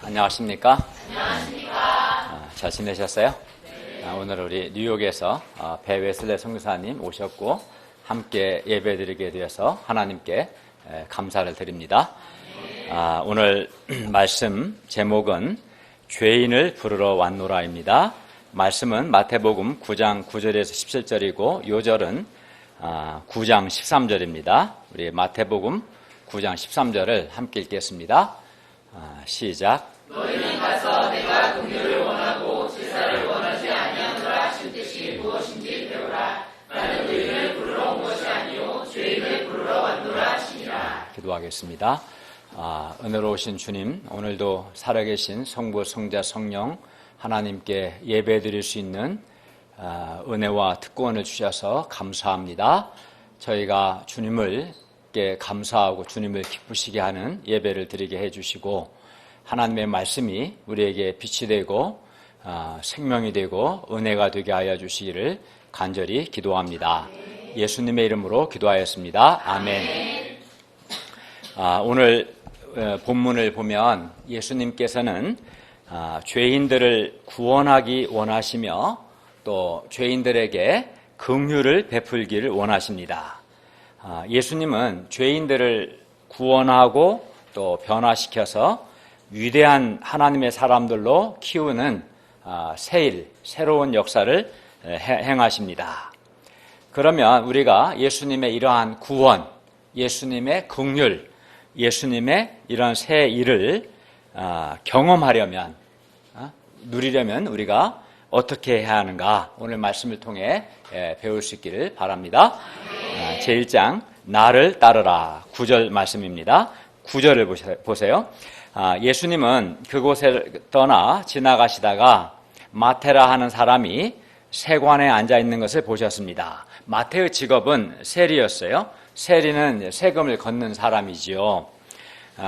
안녕하십니까? 잘 지내셨어요? 네. 오늘 우리 뉴욕에서 배 웨슬레 선교사님 오셨고 함께 예배드리게 되어서 하나님께 감사를 드립니다. 오늘 말씀 제목은 죄인을 부르러 왔노라입니다. 말씀은 마태복음 9장 9절에서 17절이고 요절은 9장 13절입니다. 우리 마태복음 9장 13절을 함께 읽겠습니다. 시작. 너희는 가서 내가 긍휼을 원하고 제사를 원하지 아니하노라 하신 뜻이 무엇인지 배우라. 나는 의인을 부르러 온 것이 아니요 죄인을 부르러 왔노라 하시니라. 기도하겠습니다. 은혜로우신 주님, 오늘도 살아계신 성부, 성자, 성령 하나님께 예배드릴 수 있는 은혜와 특권을 주셔서 감사합니다. 저희가 주님을 감사하고 주님을 기쁘시게 하는 예배를 드리게 해주시고 하나님의 말씀이 우리에게 빛이 되고 생명이 되고 은혜가 되게 하여 주시기를 간절히 기도합니다. 예수님의 이름으로 기도하였습니다. 아멘. 오늘 본문을 보면 예수님께서는 죄인들을 구원하기 원하시며 또 죄인들에게 긍휼을 베풀기를 원하십니다. 예수님은 죄인들을 구원하고 또 변화시켜서 위대한 하나님의 사람들로 키우는 새로운 역사를 행하십니다. 그러면 우리가 예수님의 이러한 구원, 예수님의 긍휼, 예수님의 이런 새 일을 경험하려면, 누리려면 우리가 어떻게 해야 하는가 오늘 말씀을 통해 배울 수 있기를 바랍니다. 제1장 나를 따르라 9절 말씀입니다. 9절을 보세요. 예수님은 그곳에 떠나 지나가시다가 마태라 하는 사람이 세관에 앉아있는 것을 보셨습니다. 마태의 직업은 세리였어요. 세리는 세금을 걷는 사람이지요.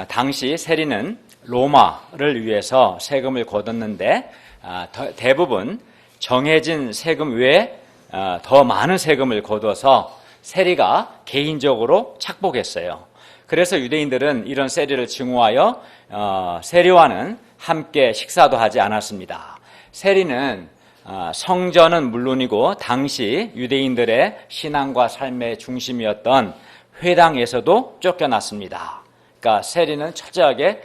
당시 세리는 로마를 위해서 세금을 걷었는데 대부분 정해진 세금 외에 더 많은 세금을 거둬서 세리가 개인적으로 착복했어요. 그래서 유대인들은 이런 세리를 증오하여 세리와는 함께 식사도 하지 않았습니다. 세리는 성전은 물론이고 당시 유대인들의 신앙과 삶의 중심이었던 회당에서도 쫓겨났습니다. 그러니까 세리는 철저하게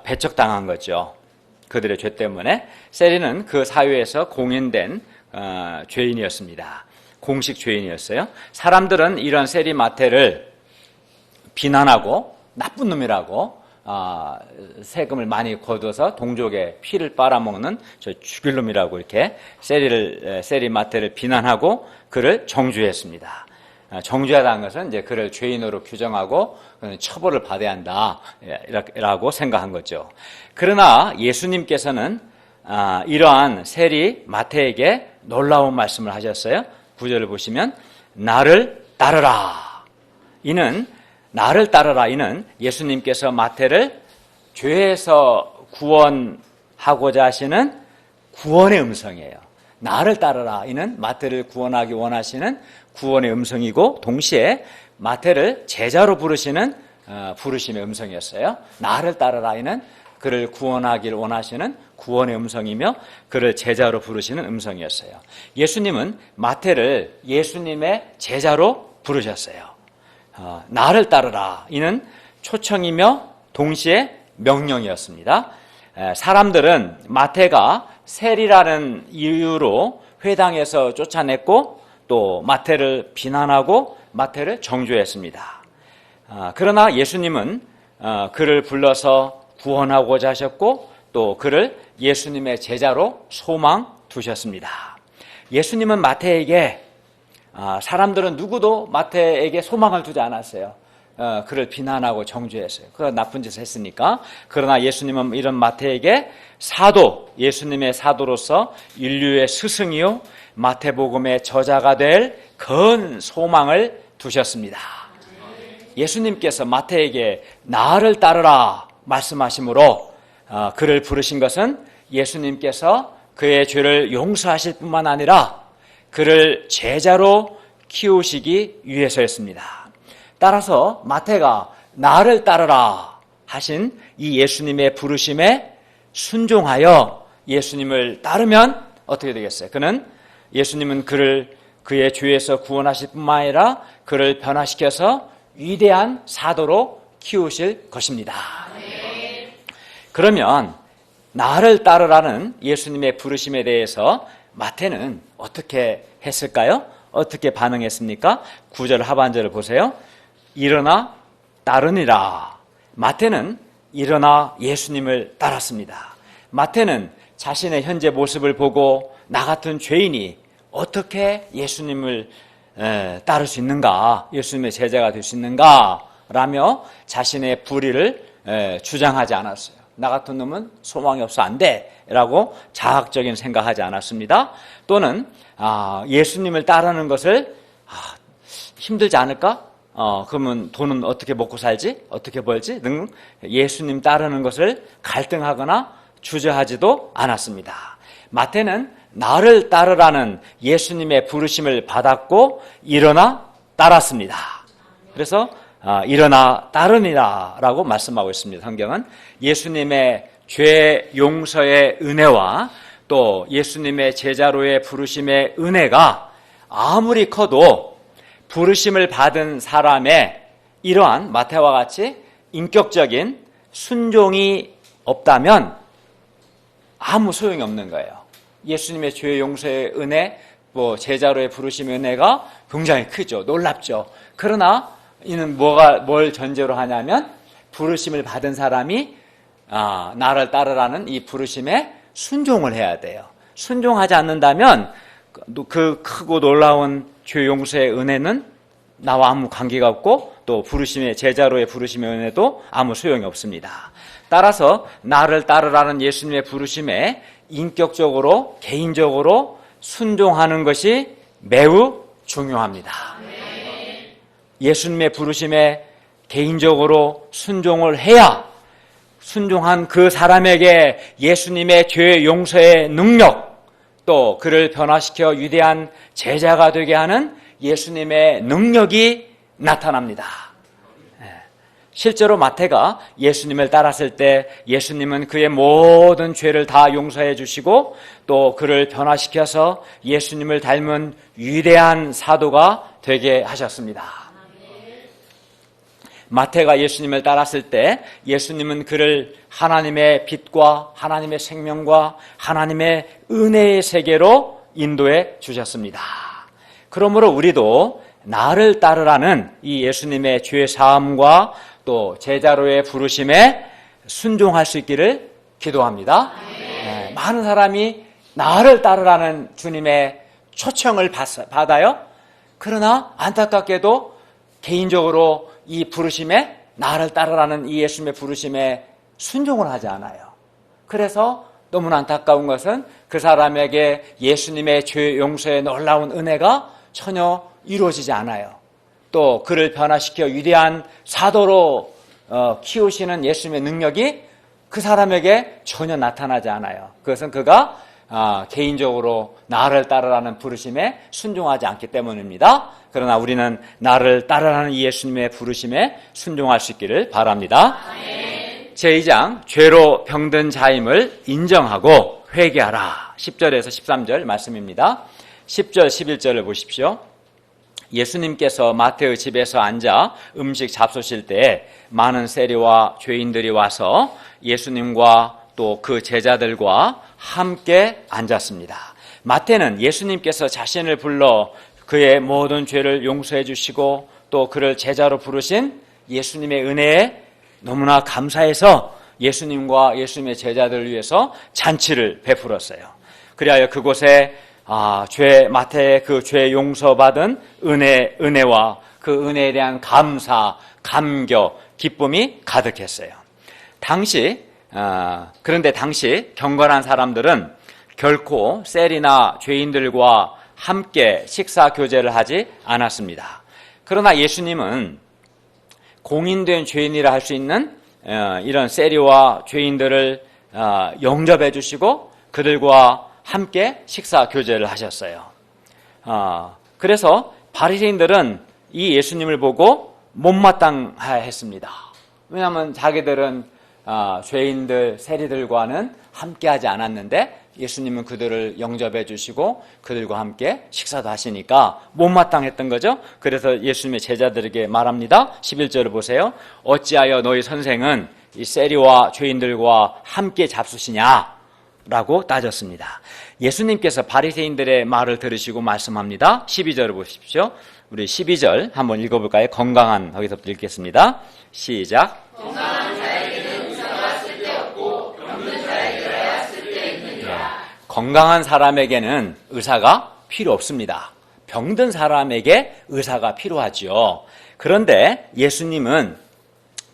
배척당한 거죠. 그들의 죄 때문에 세리는 그 사회에서 공인된 죄인이었습니다. 공식 죄인이었어요. 사람들은 이런 세리 마태를 비난하고 나쁜 놈이라고 세금을 많이 거둬서 동족의 피를 빨아먹는 저 죽일 놈이라고 이렇게 세리 마태를 비난하고 그를 정죄했습니다. 정죄하다는 것은 이제 그를 죄인으로 규정하고 처벌을 받아야 한다라고 생각한 거죠. 그러나 예수님께서는 이러한 세리 마태에게 놀라운 말씀을 하셨어요. 9절을 보시면 나를 따르라. 나를 따르라. 이는 예수님께서 마태를 죄에서 구원하고자 하시는 구원의 음성이에요. 나를 따르라. 이는 마태를 구원하기 원하시는 구원의 음성이고 동시에 마태를 제자로 부르시는 부르심의 음성이었어요. 나를 따르라. 이는 그를 구원하기를 원하시는 구원의 음성이며 그를 제자로 부르시는 음성이었어요. 예수님은 마태를 예수님의 제자로 부르셨어요. 나를 따르라. 이는 초청이며 동시에 명령이었습니다. 사람들은 마태가 세리라는 이유로 회당에서 쫓아냈고 또 마태를 비난하고 마태를 정죄했습니다. 그러나 예수님은 그를 불러서 구원하고자 하셨고 또 그를 예수님의 제자로 소망 두셨습니다. 예수님은 마태에게 사람들은 누구도 마태에게 소망을 두지 않았어요. 그를 비난하고 정죄했어요. 그 나쁜 짓을 했으니까. 그러나 예수님은 이런 마태에게 예수님의 사도로서 인류의 스승이요 마태복음의 저자가 될 큰 소망을 두셨습니다. 예수님께서 마태에게 나를 따르라 말씀하심으로 그를 부르신 것은 예수님께서 그의 죄를 용서하실 뿐만 아니라 그를 제자로 키우시기 위해서였습니다. 따라서 마태가 나를 따르라 하신 이 예수님의 부르심에 순종하여 예수님을 따르면 어떻게 되겠어요? 예수님은 그의 죄에서 구원하실 뿐만 아니라 그를 변화시켜서 위대한 사도로 키우실 것입니다. 그러면 나를 따르라는 예수님의 부르심에 대해서 마태는 어떻게 했을까요? 어떻게 반응했습니까? 9절 하반절을 보세요. 일어나 따르니라. 마태는 일어나 예수님을 따랐습니다. 마태는 자신의 현재 모습을 보고 나 같은 죄인이 어떻게 예수님을 따를 수 있는가, 예수님의 제자가 될 수 있는가 라며 자신의 불의를 주장하지 않았어요. 나 같은 놈은 소망이 없어 안 돼 라고 자학적인 생각하지 않았습니다. 또는 예수님을 따르는 것을 힘들지 않을까? 그러면 돈은 어떻게 먹고 살지? 어떻게 벌지? 등 예수님 따르는 것을 갈등하거나 주저하지도 않았습니다. 마태는 나를 따르라는 예수님의 부르심을 받았고 일어나 따랐습니다. 그래서 일어나 따르니라 라고 말씀하고 있습니다. 성경은 예수님의 죄 용서의 은혜와 또 예수님의 제자로의 부르심의 은혜가 아무리 커도 부르심을 받은 사람의 이러한 마태와 같이 인격적인 순종이 없다면 아무 소용이 없는 거예요. 예수님의 죄 용서의 은혜, 제자로의 부르심의 은혜가 굉장히 크죠. 놀랍죠. 그러나 이는 뭘 전제로 하냐면 부르심을 받은 사람이 나를 따르라는 이 부르심에 순종을 해야 돼요. 순종하지 않는다면 그 크고 놀라운 죄 용서의 은혜는 나와 아무 관계가 없고 또 제자로의 부르심의 은혜도 아무 소용이 없습니다. 따라서 나를 따르라는 예수님의 부르심에 인격적으로 개인적으로 순종하는 것이 매우 중요합니다. 예수님의 부르심에 개인적으로 순종을 해야 순종한 그 사람에게 예수님의 죄 용서의 능력, 또 그를 변화시켜 위대한 제자가 되게 하는 예수님의 능력이 나타납니다. 실제로 마태가 예수님을 따랐을 때 예수님은 그의 모든 죄를 다 용서해 주시고 또 그를 변화시켜서 예수님을 닮은 위대한 사도가 되게 하셨습니다. 마태가 예수님을 따랐을 때 예수님은 그를 하나님의 빛과 하나님의 생명과 하나님의 은혜의 세계로 인도해 주셨습니다. 그러므로 우리도 나를 따르라는 이 예수님의 죄 사함과 또 제자로의 부르심에 순종할 수 있기를 기도합니다. 많은 사람이 나를 따르라는 주님의 초청을 받아요. 그러나 안타깝게도 개인적으로 이 부르심에, 나를 따르라는 이 예수님의 부르심에 순종을 하지 않아요. 그래서 너무나 안타까운 것은 그 사람에게 예수님의 죄 용서의 놀라운 은혜가 전혀 이루어지지 않아요. 또 그를 변화시켜 위대한 사도로 키우시는 예수님의 능력이 그 사람에게 전혀 나타나지 않아요. 그것은 그가 개인적으로 나를 따르라는 부르심에 순종하지 않기 때문입니다. 그러나 우리는 나를 따르라는 예수님의 부르심에 순종할 수 있기를 바랍니다. 제2장 죄로 병든 자임을 인정하고 회개하라. 10절에서 13절 말씀입니다. 10절 11절을 보십시오. 예수님께서 마태의 집에서 앉아 음식 잡수실 때에 많은 세리와 죄인들이 와서 예수님과 또 그 제자들과 함께 앉았습니다. 마태는 예수님께서 자신을 불러 그의 모든 죄를 용서해 주시고 또 그를 제자로 부르신 예수님의 은혜에 너무나 감사해서 예수님과 예수님의 제자들을 위해서 잔치를 베풀었어요. 그리하여 그곳에 마태의 그 죄 용서받은 은혜와 그 은혜에 대한 감사, 감격, 기쁨이 가득했어요. 그런데 당시 경건한 사람들은 결코 세리나 죄인들과 함께 식사 교제를 하지 않았습니다. 그러나 예수님은 공인된 죄인이라 할 수 있는 이런 세리와 죄인들을 영접해 주시고 그들과 함께 식사 교제를 하셨어요. 그래서 바리새인들은 이 예수님을 보고 못마땅했습니다. 왜냐하면 자기들은 죄인들, 세리들과는 함께하지 않았는데 예수님은 그들을 영접해 주시고 그들과 함께 식사도 하시니까 못마땅했던 거죠. 그래서 예수님의 제자들에게 말합니다. 11절을 보세요. 어찌하여 너희 선생은 이 세리와 죄인들과 함께 잡수시냐? 라고 따졌습니다. 예수님께서 바리새인들의 말을 들으시고 말씀합니다. 12절을 보십시오. 우리 12절 한번 읽어볼까요? 건강한, 거기서부터 읽겠습니다. 시작. 건강한 자에게는 의사가 쓸데없고 병든 자에게야 쓸데있느니라. 건강한 사람에게는 의사가 필요 없습니다. 병든 사람에게 의사가 필요하지요. 그런데 예수님은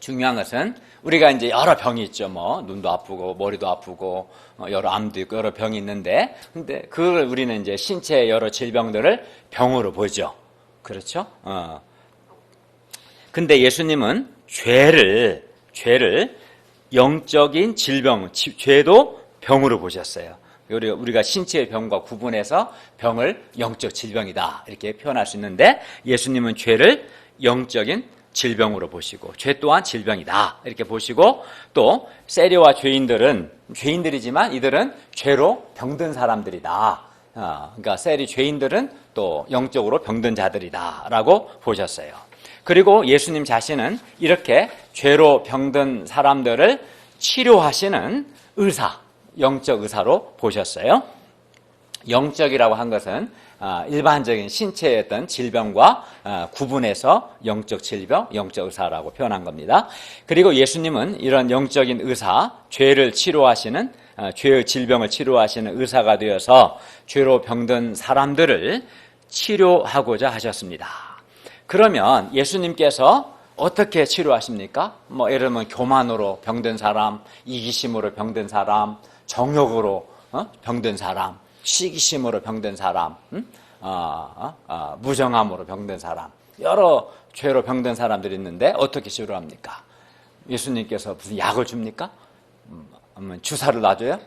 중요한 것은 우리가 이제 여러 병이 있죠. 뭐 눈도 아프고 머리도 아프고 여러 암도 있고 여러 병이 있는데, 근데 그걸 우리는 이제 신체의 여러 질병들을 병으로 보죠. 그렇죠? 근데 예수님은 죄를 영적인 질병, 죄도 병으로 보셨어요. 우리가 신체의 병과 구분해서 병을 영적 질병이다 이렇게 표현할 수 있는데, 예수님은 죄를 영적인 질병으로 보시고 죄 또한 질병이다 이렇게 보시고, 또 세리와 죄인들은 죄인들이지만 이들은 죄로 병든 사람들이다. 그러니까 세리 죄인들은 또 영적으로 병든 자들이다라고 보셨어요. 그리고 예수님 자신은 이렇게 죄로 병든 사람들을 치료하시는 의사, 영적 의사로 보셨어요. 영적이라고 한 것은 일반적인 신체의 어떤 질병과 구분해서 영적 질병, 영적 의사라고 표현한 겁니다. 그리고 예수님은 이런 영적인 의사, 죄를 치료하시는, 죄의 질병을 치료하시는 의사가 되어서 죄로 병든 사람들을 치료하고자 하셨습니다. 그러면 예수님께서 어떻게 치료하십니까? 뭐 예를 들면 교만으로 병든 사람, 이기심으로 병든 사람, 정욕으로 병든 사람, 시기심으로 병든 사람, 무정함으로 병든 사람, 여러 죄로 병든 사람들이 있는데 어떻게 치료합니까? 예수님께서 무슨 약을 줍니까? 주사를 놔줘요?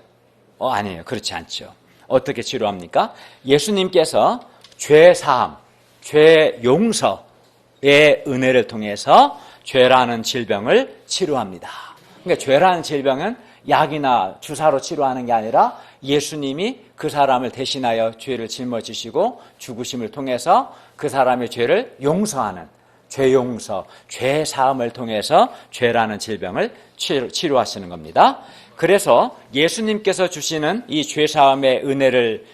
아니에요. 그렇지 않죠. 어떻게 치료합니까? 예수님께서 죄 사함, 죄 용서의 은혜를 통해서 죄라는 질병을 치료합니다. 그러니까 죄라는 질병은 약이나 주사로 치료하는 게 아니라 예수님이 그 사람을 대신하여 죄를 짊어지시고 죽으심을 통해서 그 사람의 죄를 용서하는 죄 용서, 죄 사함을 통해서 죄라는 질병을 치료하시는 겁니다. 그래서 예수님께서 주시는 이 죄 사함의 은혜를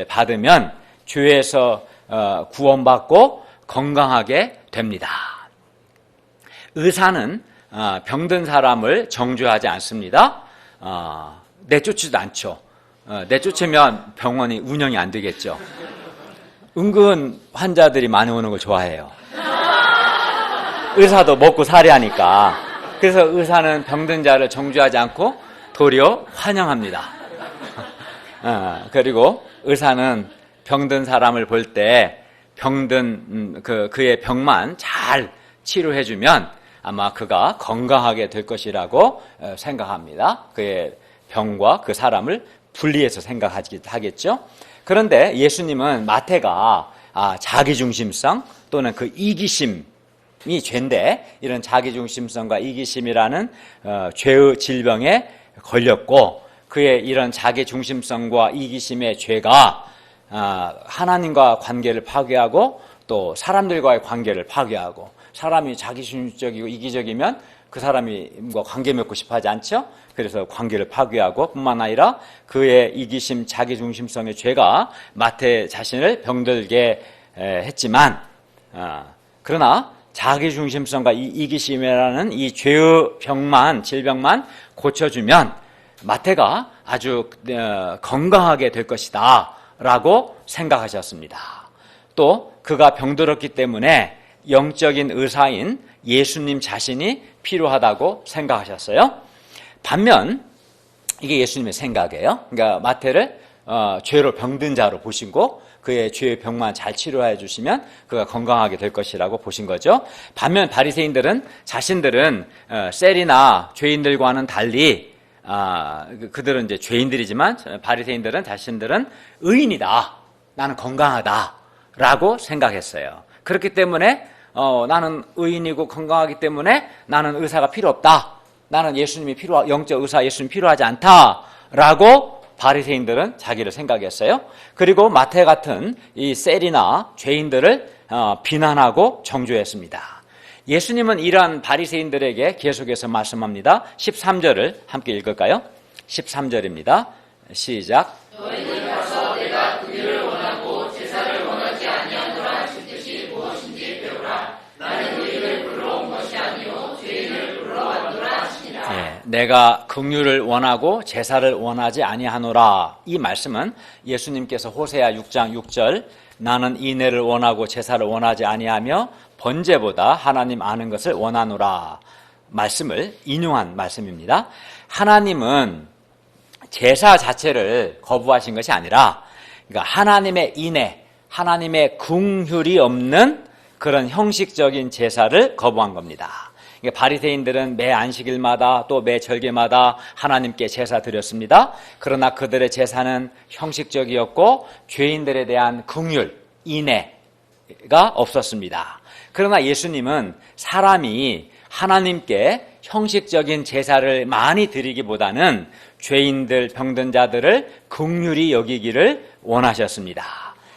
받으면 죄에서 구원받고 건강하게 됩니다. 의사는 병든 사람을 정죄하지 않습니다. 내쫓지도 않죠. 내쫓으면 병원이 운영이 안 되겠죠. 은근 환자들이 많이 오는 걸 좋아해요. 의사도 먹고 살이 하니까. 그래서 의사는 병든 자를 정죄하지 않고 도리어 환영합니다. 그리고 의사는 병든 사람을 볼 때 병든 그의 병만 잘 치료해주면 아마 그가 건강하게 될 것이라고 생각합니다. 그의 병과 그 사람을 분리해서 생각하겠죠. 그런데 예수님은 마태가 자기중심성 또는 그 이기심이 죄인데, 이런 자기중심성과 이기심이라는 죄의 질병에 걸렸고, 그의 이런 자기중심성과 이기심의 죄가 하나님과 관계를 파괴하고 또 사람들과의 관계를 파괴하고, 사람이 자기중심적이고 이기적이면 그 사람이 관계 맺고 싶어 하지 않죠? 그래서 관계를 파괴하고, 뿐만 아니라 그의 이기심, 자기중심성의 죄가 마태 자신을 병들게 했지만, 그러나 자기중심성과 이기심이라는 이 죄의 병만, 질병만 고쳐주면 마태가 아주 건강하게 될 것이다 라고 생각하셨습니다. 또 그가 병들었기 때문에 영적인 의사인 예수님 자신이 필요하다고 생각하셨어요. 반면 이게 예수님의 생각이에요. 그러니까 마태를 죄로 병든 자로 보시고 그의 죄의 병만 잘 치료해 주시면 그가 건강하게 될 것이라고 보신 거죠. 반면 바리새인들은 자신들은 세리나 죄인들과는 달리 그들은 이제 죄인들이지만 바리새인들은 자신들은 의인이다, 나는 건강하다라고 생각했어요. 그렇기 때문에 나는 의인이고 건강하기 때문에 나는 의사가 필요 없다, 나는 영적 의사 예수님 필요하지 않다라고 바리새인들은 자기를 생각했어요. 그리고 마태 같은 이 셀이나 죄인들을 비난하고 정죄했습니다. 예수님은 이러한 바리새인들에게 계속해서 말씀합니다. 13절을 함께 읽을까요? 13절입니다. 시작. 너희는 가서 내가 긍휼을 원하고 제사를 원하지 아니하노라 하신 뜻이 무엇인지 배우라. 나는 너희를 부르러 온 것이 아니요 죄인을 부르러 왔노라 하시니라. 예, 내가 긍휼을 원하고 제사를 원하지 아니하노라. 이 말씀은 예수님께서 호세아 6장 6절 나는 인애를 원하고 제사를 원하지 아니하며 번제보다 하나님 아는 것을 원하노라 말씀을 인용한 말씀입니다. 하나님은 제사 자체를 거부하신 것이 아니라 그러니까 하나님의 인애, 하나님의 긍휼이 없는 그런 형식적인 제사를 거부한 겁니다. 그러니까 바리새인들은 매 안식일마다 또 매 절개마다 하나님께 제사 드렸습니다. 그러나 그들의 제사는 형식적이었고 죄인들에 대한 긍휼, 인애가 없었습니다. 그러나 예수님은 사람이 하나님께 형식적인 제사를 많이 드리기보다는 죄인들, 병든 자들을 긍휼히 여기기를 원하셨습니다.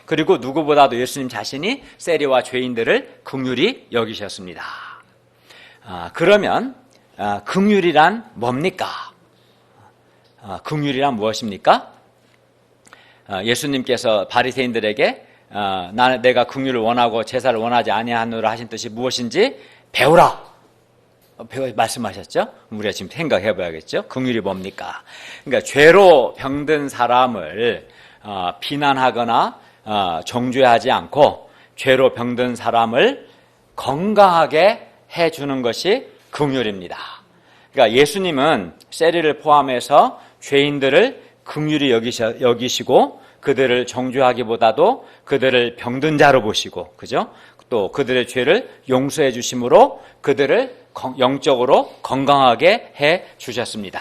그리고 누구보다도 예수님 자신이 세리와 죄인들을 긍휼히 여기셨습니다. 그러면 긍휼이란 뭡니까? 긍휼이란 무엇입니까? 예수님께서 바리새인들에게 내가 긍휼을 원하고 제사를 원하지 아니하노라 하신 뜻이 무엇인지 배우라 말씀하셨죠? 우리가 지금 생각해 봐야겠죠? 긍휼이 뭡니까? 그러니까 죄로 병든 사람을 비난하거나 정죄하지 않고 죄로 병든 사람을 건강하게 해주는 것이 긍휼입니다. 그러니까 예수님은 세리를 포함해서 죄인들을 긍휼히 여기시고 그들을 정죄하기보다도 그들을 병든 자로 보시고, 그죠? 또 그들의 죄를 용서해 주심으로 그들을 영적으로 건강하게 해 주셨습니다.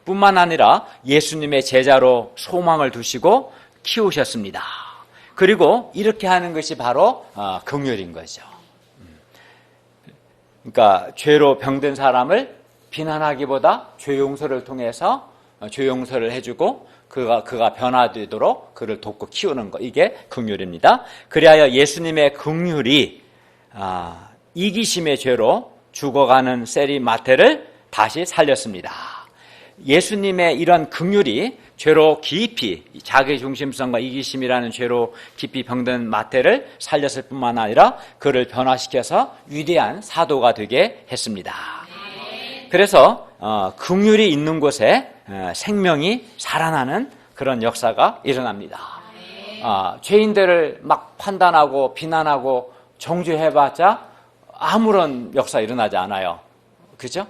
뿐만 아니라 예수님의 제자로 소망을 두시고 키우셨습니다. 그리고 이렇게 하는 것이 바로 긍휼인 거죠. 그러니까 죄로 병든 사람을 비난하기보다 죄 용서를 통해서 죄 용서를 해주고 그가 변화되도록 그를 돕고 키우는 것, 이게 긍휼입니다. 그리하여 예수님의 긍휼이 이기심의 죄로 죽어가는 세리 마태를 다시 살렸습니다. 예수님의 이런 긍휼이 죄로 깊이 자기 중심성과 이기심이라는 죄로 깊이 병든 마태를 살렸을 뿐만 아니라 그를 변화시켜서 위대한 사도가 되게 했습니다. 그래서 긍휼이 있는 곳에 생명이 살아나는 그런 역사가 일어납니다. 죄인들을 막 판단하고 비난하고 정죄해봤자 아무런 역사 일어나지 않아요. 그죠?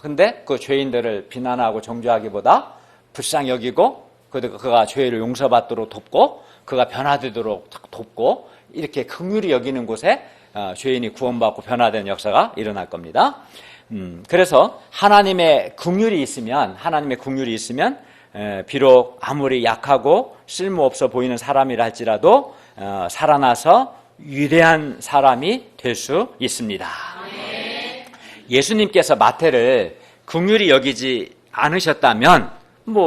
근데 그 죄인들을 비난하고 정죄하기보다 불쌍히 여기고 그가 죄를 용서받도록 돕고 그가 변화되도록 돕고 이렇게 긍휼히 여기는 곳에 죄인이 구원받고 변화되는 역사가 일어날 겁니다. 그래서 하나님의 긍휼이 있으면 비록 아무리 약하고 쓸모없어 보이는 사람이라 할지라도 살아나서 위대한 사람이 될 수 있습니다. 예수님께서 마태를 긍휼히 여기지 않으셨다면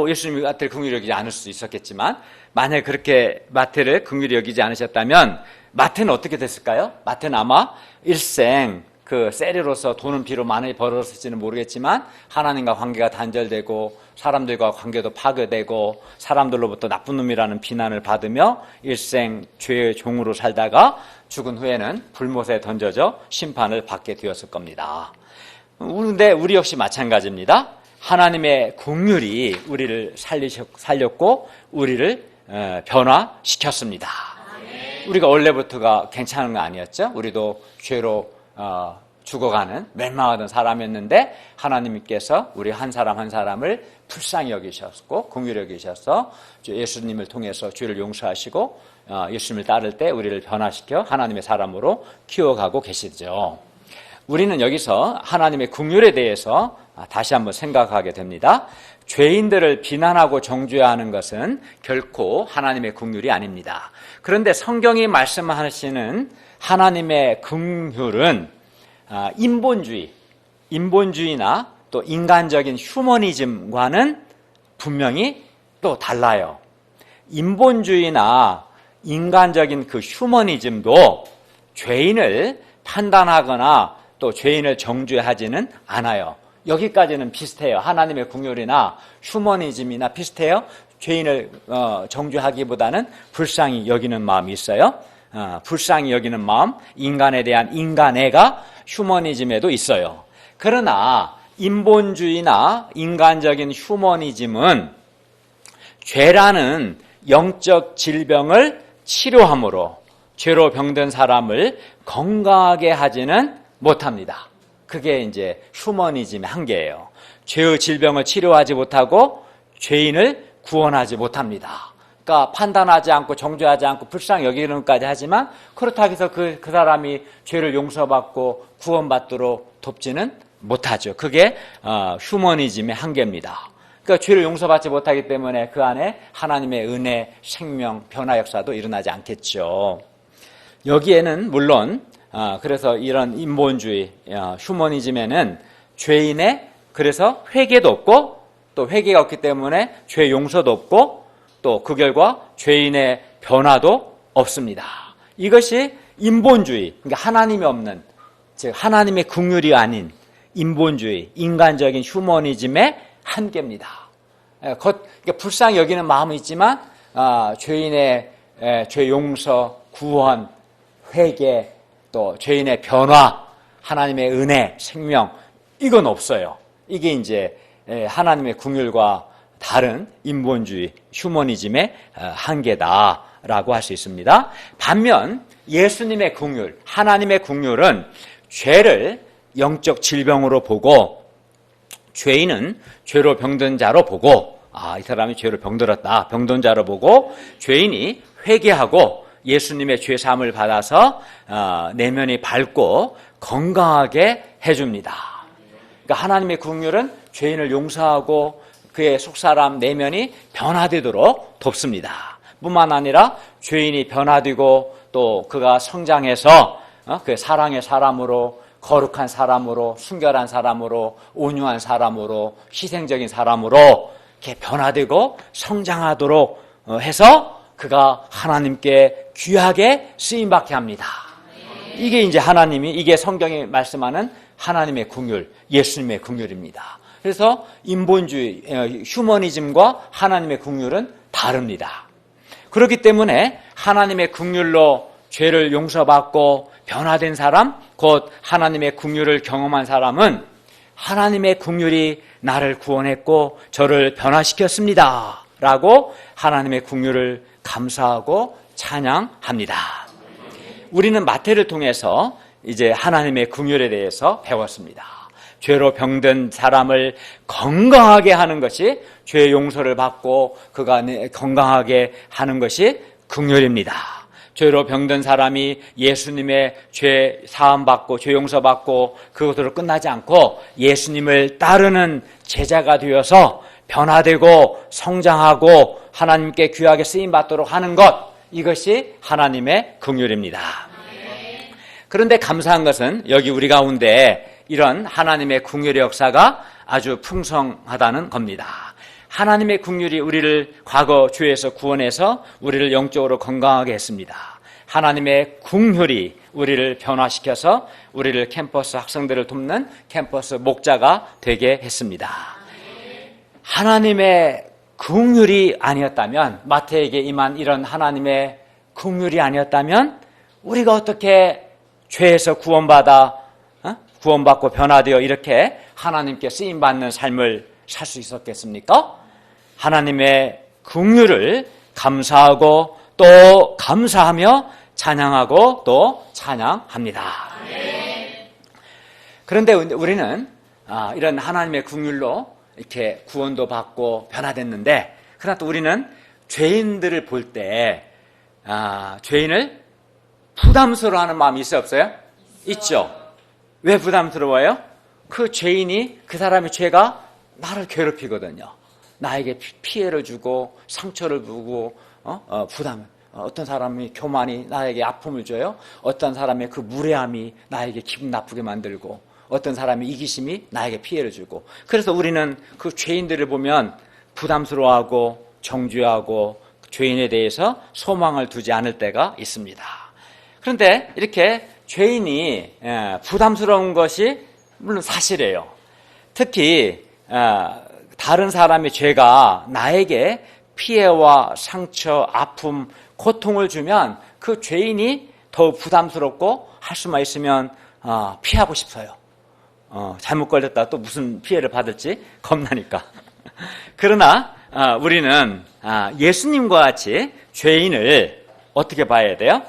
예수님이 마태를 긍휼히 여기지 않을 수도 있었겠지만 만약 그렇게 마태를 긍휼히 여기지 않으셨다면 마태는 어떻게 됐을까요? 마태는 아마 일생 그 세리로서 돈은 비록 많이 벌었을지는 모르겠지만 하나님과 관계가 단절되고 사람들과 관계도 파괴되고 사람들로부터 나쁜 놈이라는 비난을 받으며 일생 죄의 종으로 살다가 죽은 후에는 불못에 던져져 심판을 받게 되었을 겁니다. 그런데 우리 역시 마찬가지입니다. 하나님의 긍휼이 우리를 살렸고 우리를 변화시켰습니다. 우리가 원래부터가 괜찮은 거 아니었죠? 우리도 죄로 죽어가는 멸망하던 사람이었는데 하나님께서 우리 한 사람 한 사람을 불쌍히 여기셨고 긍휼히 여기셔서 예수님을 통해서 죄를 용서하시고 예수님을 따를 때 우리를 변화시켜 하나님의 사람으로 키워가고 계시죠. 우리는 여기서 하나님의 긍휼에 대해서 다시 한번 생각하게 됩니다. 죄인들을 비난하고 정죄하는 것은 결코 하나님의 긍휼이 아닙니다. 그런데 성경이 말씀하시는 하나님의 긍휼은 인본주의나 또 인간적인 휴머니즘과는 분명히 또 달라요. 인본주의나 인간적인 그 휴머니즘도 죄인을 판단하거나 또 죄인을 정죄하지는 않아요. 여기까지는 비슷해요. 하나님의 긍휼이나 휴머니즘이나 비슷해요. 죄인을 정죄하기보다는 불쌍히 여기는 마음이 있어요. 불쌍히 여기는 마음, 인간에 대한 인간애가 휴머니즘에도 있어요. 그러나 인본주의나 인간적인 휴머니즘은 죄라는 영적 질병을 치료함으로 죄로 병든 사람을 건강하게 하지는 못합니다. 그게 이제 휴머니즘의 한계예요. 죄의 질병을 치료하지 못하고 죄인을 구원하지 못합니다. 그러니까 판단하지 않고 정죄하지 않고 불쌍히 여기는까지 하지만 그렇다고 해서 그 사람이 죄를 용서받고 구원받도록 돕지는 못하죠. 그게 휴머니즘의 한계입니다. 그러니까 죄를 용서받지 못하기 때문에 그 안에 하나님의 은혜, 생명, 변화 역사도 일어나지 않겠죠. 여기에는 물론 그래서 이런 인본주의, 휴머니즘에는 죄인의 그래서 회개도 없고 또 회개가 없기 때문에 죄 용서도 없고 또 그 결과 죄인의 변화도 없습니다. 이것이 인본주의, 그러니까 하나님이 없는, 즉 하나님의 긍휼이 아닌 인본주의, 인간적인 휴머니즘의 한계입니다. 그러니까 불쌍히 여기는 마음은 있지만 죄인의 죄 용서, 구원, 회개, 또 죄인의 변화, 하나님의 은혜, 생명, 이건 없어요. 이게 이제 하나님의 긍휼과 다른 인본주의, 휴머니즘의 한계다라고 할 수 있습니다. 반면 예수님의 긍휼, 하나님의 긍휼은 죄를 영적 질병으로 보고 죄인은 죄로 병든 자로 보고 이 사람이 죄로 병들었다, 병든 자로 보고 죄인이 회개하고 예수님의 죄사함을 받아서 내면이 밝고 건강하게 해줍니다. 그러니까 하나님의 긍휼은 죄인을 용서하고 그의 속사람 내면이 변화되도록 돕습니다. 뿐만 아니라 죄인이 변화되고 또 그가 성장해서 그의 사랑의 사람으로, 거룩한 사람으로, 순결한 사람으로, 온유한 사람으로, 희생적인 사람으로 이렇게 변화되고 성장하도록 해서 그가 하나님께 귀하게 쓰임받게 합니다. 이게 이제 이게 성경이 말씀하는 하나님의 긍휼, 예수님의 긍휼입니다. 그래서 인본주의, 휴머니즘과 하나님의 긍휼은 다릅니다. 그렇기 때문에 하나님의 긍휼로 죄를 용서받고 변화된 사람, 곧 하나님의 긍휼을 경험한 사람은 하나님의 긍휼이 나를 구원했고 저를 변화시켰습니다 라고 하나님의 긍휼을 감사하고 찬양합니다. 우리는 마태를 통해서 이제 하나님의 긍휼에 대해서 배웠습니다. 죄로 병든 사람을 건강하게 하는 것이, 죄 용서를 받고 그가 건강하게 하는 것이 긍휼입니다. 죄로 병든 사람이 예수님의 죄 사함받고 죄 용서받고 그것으로 끝나지 않고 예수님을 따르는 제자가 되어서 변화되고 성장하고 하나님께 귀하게 쓰임받도록 하는 것, 이것이 하나님의 긍휼입니다. 그런데 감사한 것은 여기 우리 가운데 이런 하나님의 긍휼의 역사가 아주 풍성하다는 겁니다. 하나님의 긍휼이 우리를 과거 죄에서 구원해서 우리를 영적으로 건강하게 했습니다. 하나님의 긍휼이 우리를 변화시켜서 우리를 캠퍼스 학생들을 돕는 캠퍼스 목자가 되게 했습니다. 하나님의 긍휼이 아니었다면, 마태에게 임한 이런 하나님의 긍휼이 아니었다면 우리가 어떻게 죄에서 구원받고 변화되어 이렇게 하나님께 쓰임받는 삶을 살 수 있었겠습니까? 하나님의 긍휼을 감사하고 또 감사하며 찬양하고 또 찬양합니다. 그런데 우리는 이런 하나님의 긍휼로 이렇게 구원도 받고 변화됐는데, 그러나 또 우리는 죄인들을 볼 때 죄인을 부담스러워하는 마음이 있어요, 없어요? 있죠. 왜 부담스러워요? 그 죄인이, 그 사람의 죄가 나를 괴롭히거든요. 나에게 피해를 주고 상처를 주고 어떤 사람이 교만이 나에게 아픔을 줘요. 어떤 사람의 그 무례함이 나에게 기분 나쁘게 만들고, 어떤 사람의 이기심이 나에게 피해를 주고, 그래서 우리는 그 죄인들을 보면 부담스러워하고 정죄하고 죄인에 대해서 소망을 두지 않을 때가 있습니다. 그런데 이렇게 죄인이 부담스러운 것이 물론 사실이에요. 특히 다른 사람의 죄가 나에게 피해와 상처, 아픔, 고통을 주면 그 죄인이 더욱 부담스럽고 할 수만 있으면 피하고 싶어요. 잘못 걸렸다 또 무슨 피해를 받을지 겁나니까. 그러나 우리는 예수님과 같이 죄인을 어떻게 봐야 돼요?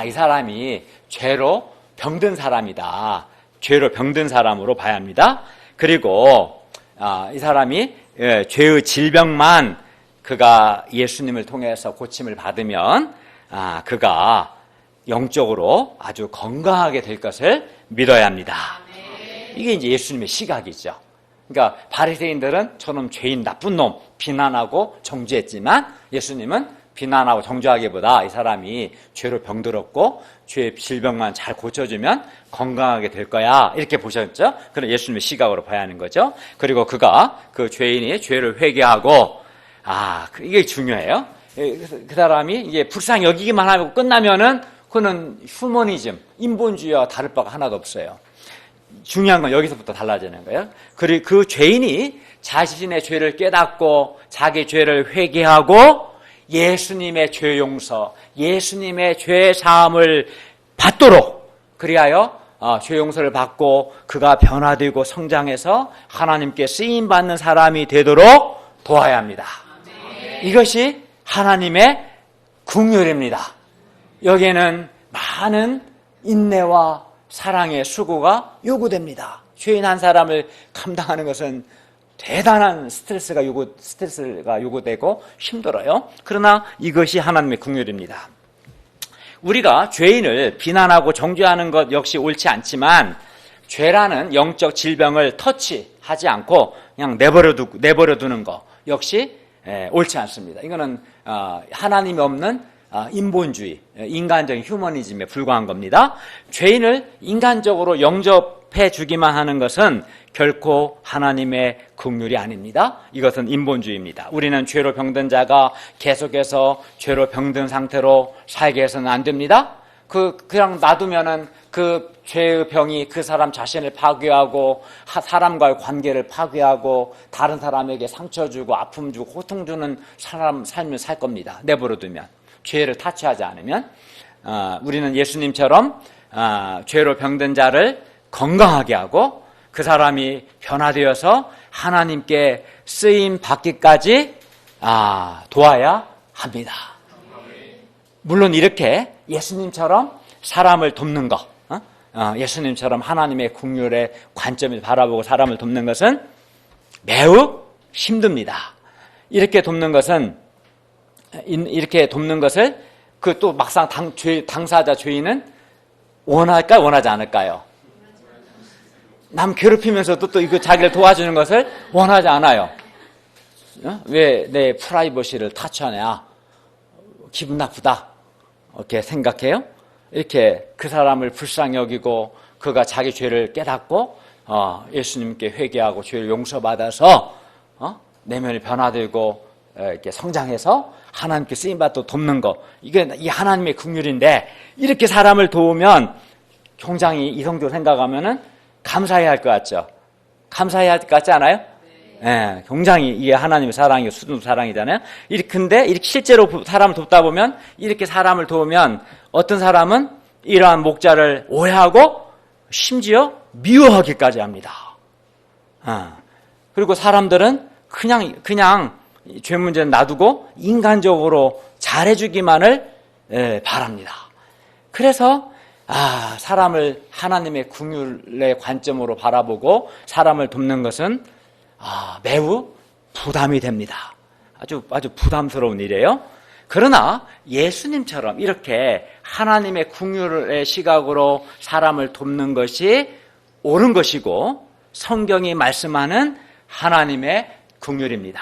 이 사람이 죄로 병든 사람이다. 죄로 병든 사람으로 봐야 합니다. 그리고 이 사람이 죄의 질병만 그가 예수님을 통해서 고침을 받으면 그가 영적으로 아주 건강하게 될 것을 믿어야 합니다. 이게 이제 예수님의 시각이죠. 그러니까 바리새인들은 저놈 죄인 나쁜 놈 비난하고 정죄했지만 예수님은 비난하고 정죄하기보다 이 사람이 죄로 병들었고 죄의 질병만 잘 고쳐주면 건강하게 될 거야 이렇게 보셨죠. 그런 예수님의 시각으로 봐야 하는 거죠. 그리고 그가 그 죄인이 죄를 회개하고 이게 중요해요. 그 사람이 이게 불쌍히 여기기만 하고 끝나면은 그는 휴머니즘, 인본주의와 다를 바가 하나도 없어요. 중요한 건 여기서부터 달라지는 거예요. 그리고 그 죄인이 자신의 죄를 깨닫고 자기 죄를 회개하고 예수님의 죄 용서, 예수님의 죄 사함을 받도록 그리하여 죄 용서를 받고 그가 변화되고 성장해서 하나님께 쓰임받는 사람이 되도록 도와야 합니다. 이것이 하나님의 긍휼입니다. 여기에는 많은 인내와 사랑의 수고가 요구됩니다. 죄인 한 사람을 감당하는 것은 대단한 스트레스가 요구되고 힘들어요. 그러나 이것이 하나님의 긍휼입니다. 우리가 죄인을 비난하고 정죄하는 것 역시 옳지 않지만 죄라는 영적 질병을 터치하지 않고 그냥 내버려 두는 것 역시 옳지 않습니다. 이거는 하나님이 없는 인본주의, 인간적인 휴머니즘에 불과한 겁니다. 죄인을 인간적으로 영접해 주기만 하는 것은 결코 하나님의 긍휼이 아닙니다. 이것은 인본주의입니다. 우리는 죄로 병든 자가 계속해서 죄로 병든 상태로 살게 해서는 안 됩니다. 그냥 놔두면은 그 죄의 병이 그 사람 자신을 파괴하고 사람과의 관계를 파괴하고 다른 사람에게 상처 주고 아픔 주고 고통 주는 삶을 살 겁니다. 내버려 두면. 죄를 타치하지 않으면. 우리는 예수님처럼 죄로 병든 자를 건강하게 하고 그 사람이 변화되어서 하나님께 쓰임 받기까지 도와야 합니다. 물론 이렇게 예수님처럼 사람을 돕는 것, 예수님처럼 하나님의 긍휼의 관점을 바라보고 사람을 돕는 것은 매우 힘듭니다. 이렇게 돕는 것을 그 또 막상 당사자 죄인은 원할까요? 원하지 않을까요? 남 괴롭히면서도 또 이거 자기를 도와주는 것을 원하지 않아요. 왜 내 프라이버시를 타치하냐? 기분 나쁘다. 이렇게 생각해요. 이렇게 그 사람을 불쌍히 여기고 그가 자기 죄를 깨닫고 예수님께 회개하고 죄를 용서받아서 내면이 변화되고 이렇게 성장해서 하나님께 쓰임받고 돕는 것, 이게 이 하나님의 긍휼인데 이렇게 사람을 도우면 굉장히 이성적으로 생각하면은 감사해야 할 것 같죠. 감사해야 할 것 같지 않아요? 네, 굉장히 이게 하나님의 사랑이고 수둔 사랑이잖아요. 근데 이렇게 실제로 사람을 돕다 보면 이렇게 사람을 도우면 어떤 사람은 이러한 목자를 오해하고 심지어 미워하기까지 합니다. 그리고 사람들은 그냥 죄 문제는 놔두고 인간적으로 잘해주기만을 바랍니다. 그래서 사람을 하나님의 긍휼의 관점으로 바라보고 사람을 돕는 것은 매우 부담이 됩니다. 아주 부담스러운 일이에요. 그러나 예수님처럼 이렇게 하나님의 긍휼의 시각으로 사람을 돕는 것이 옳은 것이고 성경이 말씀하는 하나님의 긍휼입니다.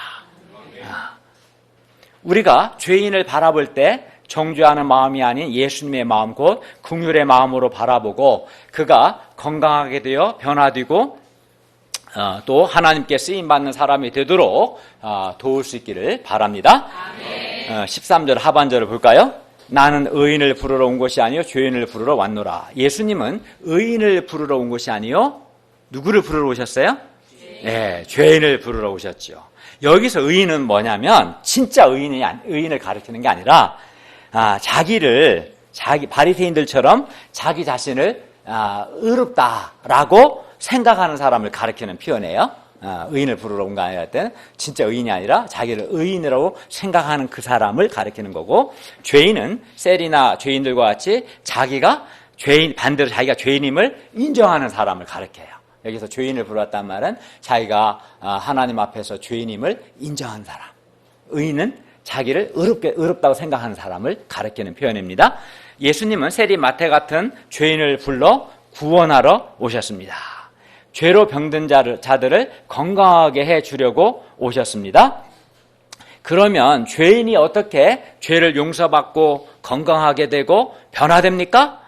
우리가 죄인을 바라볼 때 정죄하는 마음이 아닌 예수님의 마음, 곧 긍휼의 마음으로 바라보고 그가 건강하게 되어 변화되고 또 하나님께 쓰임받는 사람이 되도록 도울 수 있기를 바랍니다. 13절 하반절을 볼까요? 나는 의인을 부르러 온 것이 아니요 죄인을 부르러 왔노라. 예수님은 의인을 부르러 온 것이 아니요 누구를 부르러 오셨어요? 네, 죄인을 부르러 오셨죠. 여기서 의인은 뭐냐면 진짜 의인을 가리키는 게 아니라 바리새인들처럼 자기 자신을 의롭다라고 생각하는 사람을 가리키는 표현이에요. 의인을 부르러 온 거 아니라 할 때는 진짜 의인이 아니라 자기를 의인이라고 생각하는 그 사람을 가리키는 거고, 죄인은 셀이나 죄인들과 같이 반대로 자기가 죄인임을 인정하는 사람을 가리켜요. 여기서 죄인을 부르렀단 말은 자기가 하나님 앞에서 죄인임을 인정하는 사람. 의인은 자기를 의롭다고 생각하는 사람을 가리키는 표현입니다. 예수님은 세리 마태 같은 죄인을 불러 구원하러 오셨습니다. 죄로 병든 자들을 건강하게 해주려고 오셨습니다. 그러면 죄인이 어떻게 죄를 용서받고 건강하게 되고 변화됩니까?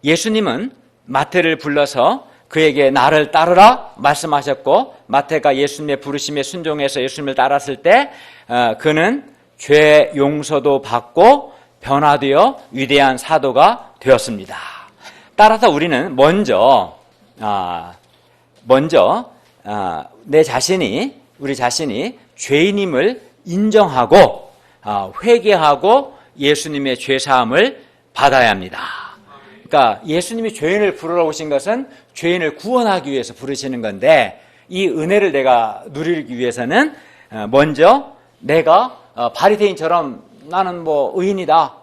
예수님은 마태를 불러서 그에게 나를 따르라 말씀하셨고, 마태가 예수님의 부르심에 순종해서 예수님을 따랐을 때 그는 죄 용서도 받고 변화되어 위대한 사도가 되었습니다. 따라서 우리는 먼저 우리 자신이 죄인임을 인정하고 회개하고 예수님의 죄사함을 받아야 합니다. 그러니까 예수님이 죄인을 부르러 오신 것은 죄인을 구원하기 위해서 부르시는 건데, 이 은혜를 내가 누리기 위해서는 먼저 내가 바리새인처럼 나는 의인이다,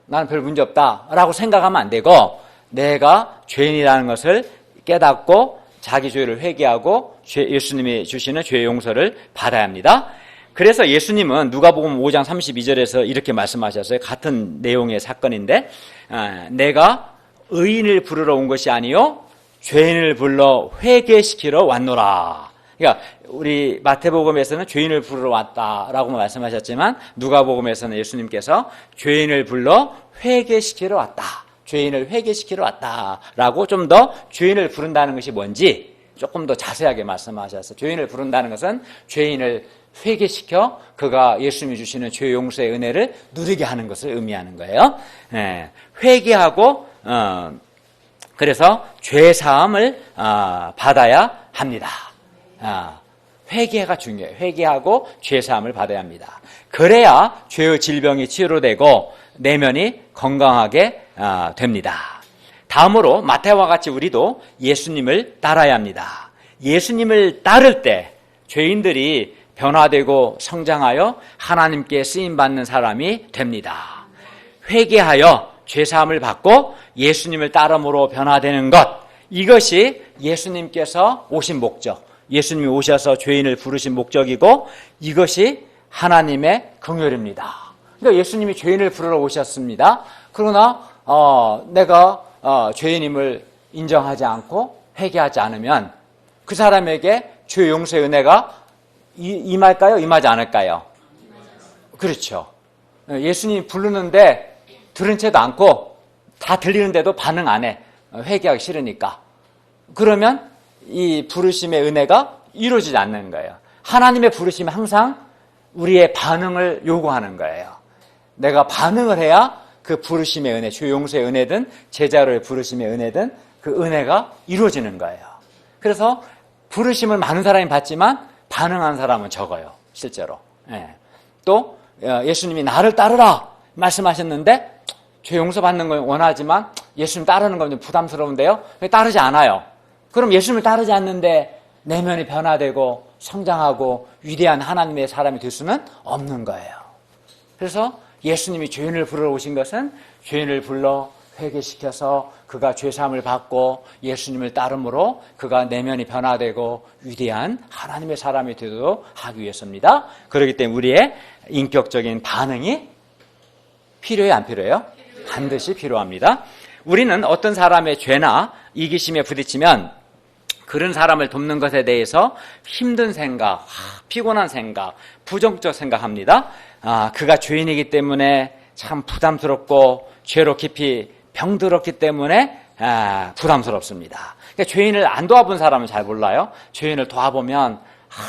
나는 별 문제 없다 라고 생각하면 안 되고, 내가 죄인이라는 것을 깨닫고 자기 죄를 회개하고 예수님이 주시는 죄 용서를 받아야 합니다. 그래서 예수님은 누가복음 5장 32절에서 이렇게 말씀하셨어요. 같은 내용의 사건인데, 내가 의인을 부르러 온 것이 아니요 죄인을 불러 회개시키러 왔노라. 그러니까 우리 마태복음에서는 죄인을 부르러 왔다라고 말씀하셨지만, 누가복음에서는 예수님께서 죄인을 불러 회개시키러 왔다, 죄인을 회개시키러 왔다라고 좀 더 죄인을 부른다는 것이 뭔지 조금 더 자세하게 말씀하셨어요. 죄인을 부른다는 것은 죄인을 회개시켜 그가 예수님이 주시는 죄 용서의 은혜를 누리게 하는 것을 의미하는 거예요. 회개하고 그래서 죄 사함을 받아야 합니다. 회개가 중요해요. 회개하고 죄 사함을 받아야 합니다. 그래야 죄의 질병이 치료되고 내면이 건강하게 됩니다. 다음으로 마태와 같이 우리도 예수님을 따라야 합니다. 예수님을 따를 때 죄인들이 변화되고 성장하여 하나님께 쓰임받는 사람이 됩니다. 회개하여 죄사함을 받고 예수님을 따름으로 변화되는 것, 이것이 예수님께서 오신 목적, 예수님이 오셔서 죄인을 부르신 목적이고, 이것이 하나님의 긍휼입니다. 그러니까 예수님이 죄인을 부르러 오셨습니다. 그러나 내가 죄인임을 인정하지 않고 회개하지 않으면 그 사람에게 죄 용서의 은혜가 임할까요? 임하지 않을까요? 그렇죠. 예수님이 부르는데 들은 채도 않고 다 들리는데도 반응 안 해. 회개하기 싫으니까. 그러면 이 부르심의 은혜가 이루어지지 않는 거예요. 하나님의 부르심이 항상 우리의 반응을 요구하는 거예요. 내가 반응을 해야 그 부르심의 은혜, 죄 용서의 은혜든 제자로의 부르심의 은혜든 그 은혜가 이루어지는 거예요. 그래서 부르심을 많은 사람이 받지만 반응한 사람은 적어요, 실제로. 또 예수님이 나를 따르라 말씀하셨는데 죄 용서받는 걸 원하지만 예수님 따르는 건 좀 부담스러운데요, 따르지 않아요. 그럼 예수님을 따르지 않는데 내면이 변화되고 성장하고 위대한 하나님의 사람이 될 수는 없는 거예요. 그래서 예수님이 죄인을 부르러 오신 것은 죄인을 불러 회개시켜서 그가 죄사함을 받고 예수님을 따름으로 그가 내면이 변화되고 위대한 하나님의 사람이 되도록 하기 위해서입니다. 그렇기 때문에 우리의 인격적인 반응이 필요해요, 안 필요해요? 반드시 필요합니다. 우리는 어떤 사람의 죄나 이기심에 부딪히면 그런 사람을 돕는 것에 대해서 힘든 생각, 피곤한 생각, 부정적 생각합니다. 그가 죄인이기 때문에 참 부담스럽고 죄로 깊이 병들었기 때문에 부담스럽습니다. 그러니까 죄인을 안 도와본 사람은 잘 몰라요. 죄인을 도와보면